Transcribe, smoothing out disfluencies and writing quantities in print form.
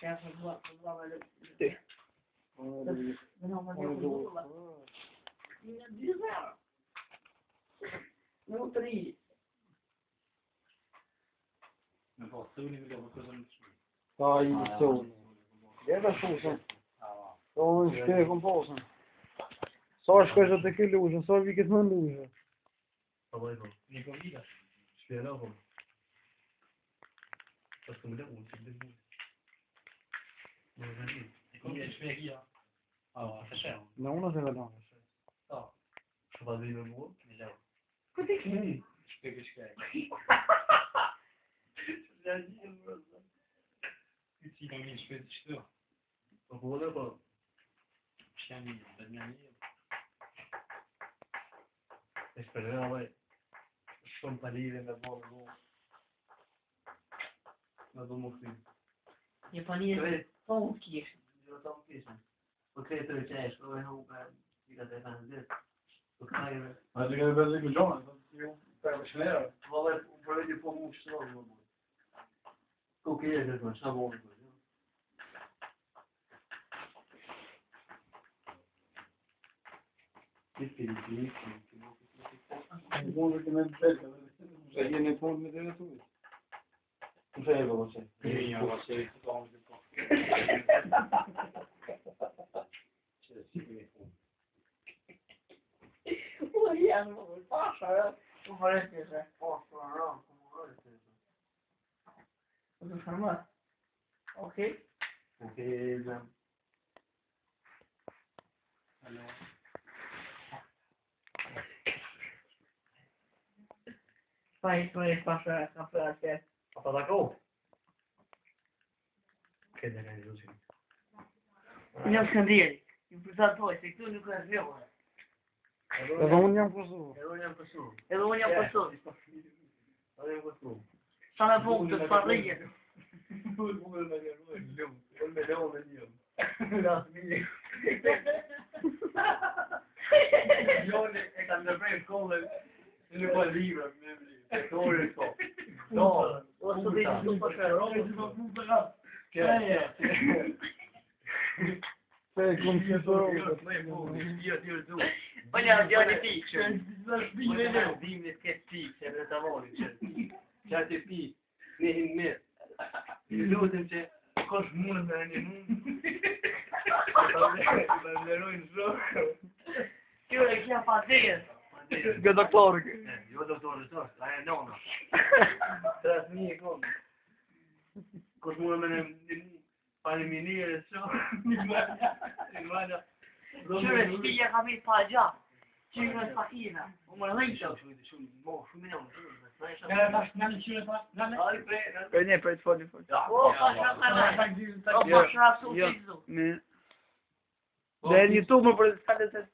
Ja, verloren, weil Ti. genau, man ja verloren. Ja, dieser. No, 3. Men baszonen vill jobba på som Ja, i zon. Det är väl så sen. Då ska jag komma på sen. Så ska jag ta kilosen, så vilket man loser. Ni går vidare. Spela av dem. Vad ska man göra? Det kommer ett smeg i. Ja, för sig. Någon ser väl annars. Ja. Så vad vill du gå? Ja. Vad är det? Spegelskraj. Uti dans les cheveux, tu vois. Donc voilà quoi. Chien, Esperar, vai. Som palire med barn. Med dem också. Japaner. Tonkish. Jag tar kisen. Och det är tjejer så jag hoppas att det kan det. Och kan jag. Jag tycker det är väldigt kul John. Jo, perfektionerad. Vad är det på motstånd? Okej, det var så bra. Vår kan inte välja. Jag ger ni på med det så. Du säger vad man säger. Ja, vad säger du om det på? Åh, jävlar. Farsa. Du har rätt i sig. Farsa, Och så framåt. Okej. okej, men. Hallå. Vad är farsa framför allt det? Pappa taco. Okej, det är ju så. Jag ska det. Du får ta på sig. Du kan göra det. Ja, hon jam på så. Eller hon jag på så. Ja, det var så. Samma punkt för regeringen. Jag kan det bli kolla. Nu var livet med det går ju så. Ja, Och så blir det så för Det kom till så. Olha, jag är feature. Dimligt skeptik, jag vet vad det är. Jag tycker ni är med. Det låter inte kosmon men ni det är inte så. Gud, jag fattar det. Gud vad klar. Jag då står det så. Nej, no. Tras ni kom. Kosmon men para minir så. Hermano. شو الشيء خفيف فاجأ شو الفقيرة وما ليش Nie, powiedz chodź. Nie. Det är YouTube på det stället.